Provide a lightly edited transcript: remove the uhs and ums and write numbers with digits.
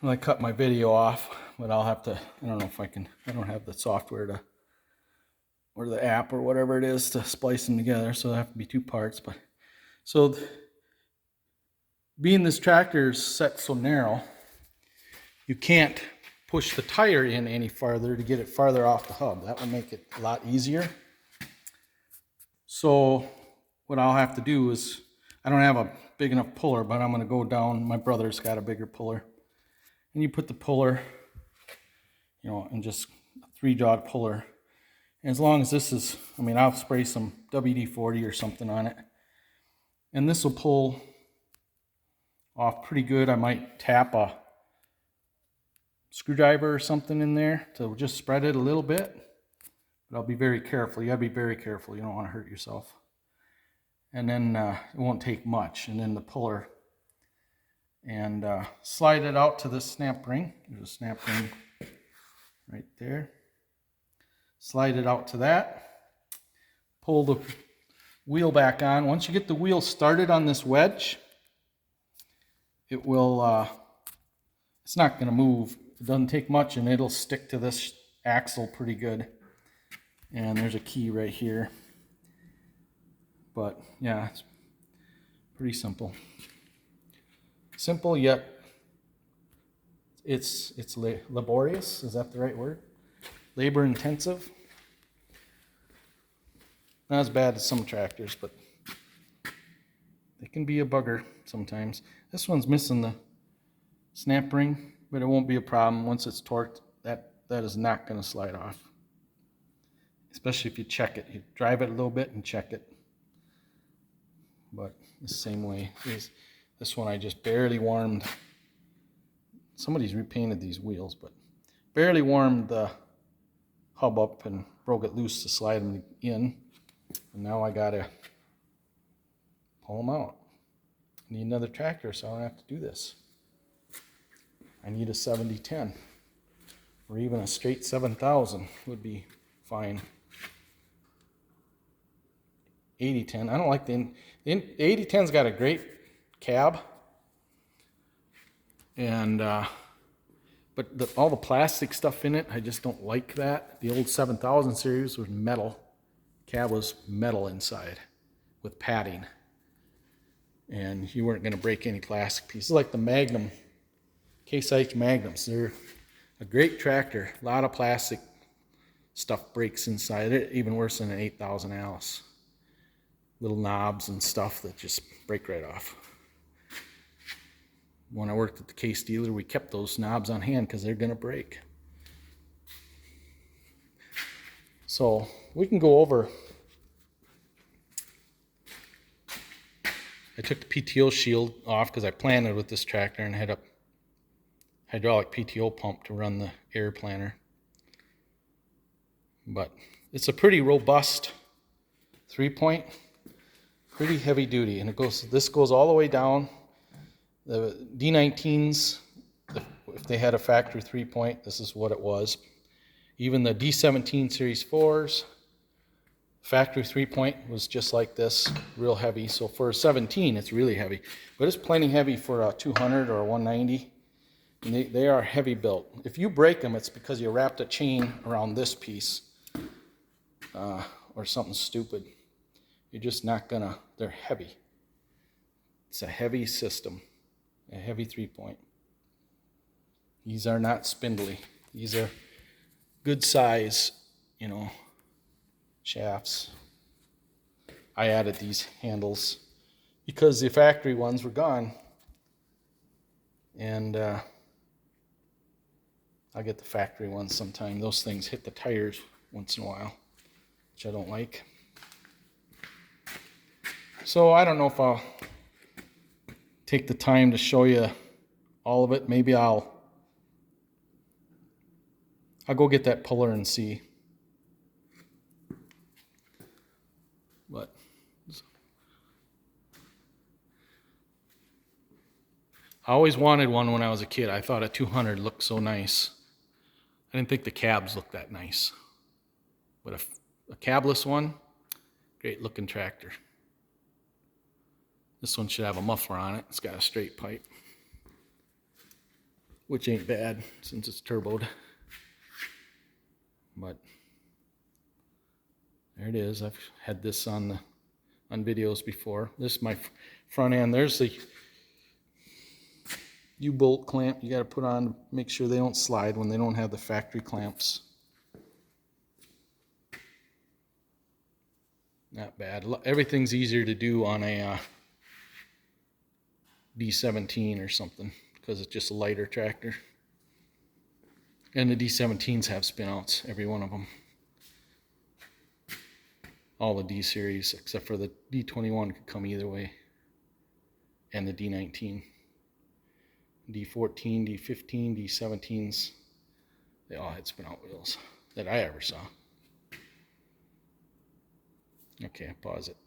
Well, I cut my video off, but I'll have to, I don't know if I can, I don't have the software to, or the app or whatever it is to splice them together, so it'll have to be two parts. But so being this tractor is set so narrow, you can't push the tire in any farther to get it farther off the hub. That will make it a lot easier. So what I'll have to do is, I don't have a big enough puller, but I'm going to go down. My brother's got a bigger puller. And you put the puller, you know, and just a 3-jawed puller. And as long as this is, I mean, I'll spray some WD-40 or something on it. And this will pull off pretty good. I might tap a screwdriver or something in there to just spread it a little bit. But I'll be very careful. You gotta be very careful. You don't want to hurt yourself. And then it won't take much. And then the puller, and slide it out to this snap ring. There's a snap ring right there. Slide it out to that. Pull the wheel back on. Once you get the wheel started on this wedge, it will, it's not going to move. It doesn't take much, and it'll stick to this axle pretty good. And there's a key right here. But yeah, it's pretty simple. Simple, yet it's laborious. Is that the right word? Labor intensive. Not as bad as some tractors, but they can be a bugger sometimes. This one's missing the snap ring, but it won't be a problem once it's torqued. That is not going to slide off. Especially if you check it. You drive it a little bit and check it. But the same way. This one I just barely warmed. Somebody's repainted these wheels, but barely warmed the hub up and broke it loose to slide them in. And now I gotta pull them out. I need another tractor, so I don't have to do this. I need a 7010, or even a straight 7000 would be fine. 8010. I don't like the 8010's got a great cab, and but all the plastic stuff in it, I just don't like that. The old 7000 series was metal. Cab was metal inside with padding, and you weren't going to break any plastic pieces. Like the Magnum, Case IH Magnums, they're a great tractor. A lot of plastic stuff breaks inside it, even worse than an 8000 ALLIS. Little knobs and stuff that just break right off. When I worked at the Case dealer, we kept those knobs on hand because they're going to break. So we can go over. I took the PTO shield off because I planted with this tractor and had a hydraulic PTO pump to run the air planter. But it's a pretty robust 3-point. Pretty heavy duty, and this goes all the way down. The D19s, if they had a factory 3-point, this is what it was. Even the D17 Series 4s, factory 3-point was just like this, real heavy. So for a 17, it's really heavy, but it's plenty heavy for a 200 or a 190. And they are heavy built. If you break them, it's because you wrapped a chain around this piece or something stupid. You're just not gonna, they're heavy. It's a heavy system, a heavy 3-point. These are not spindly. These are good size, you know, shafts. I added these handles because the factory ones were gone. And I'll get the factory ones sometime. Those things hit the tires once in a while, which I don't like. So I don't know if I'll take the time to show you all of it. Maybe I'll go get that puller and see. But I always wanted one when I was a kid. I thought a 200 looked so nice. I didn't think the cabs looked that nice. But a cabless one, great looking tractor. This one should have a muffler on it. It's got a straight pipe. which ain't bad since it's turboed. But there it is. I've had this on videos before. This is my front end. There's the U-bolt clamp you got to put on to make sure they don't slide when they don't have the factory clamps. Not bad. Everything's easier to do on a D17 or something because it's just a lighter tractor. And the D17s have spinouts, every one of them. All the D series except for the D21 could come either way. And the D19. D14, D15, D17s, they all had spin-out wheels that I ever saw. Okay, pause it.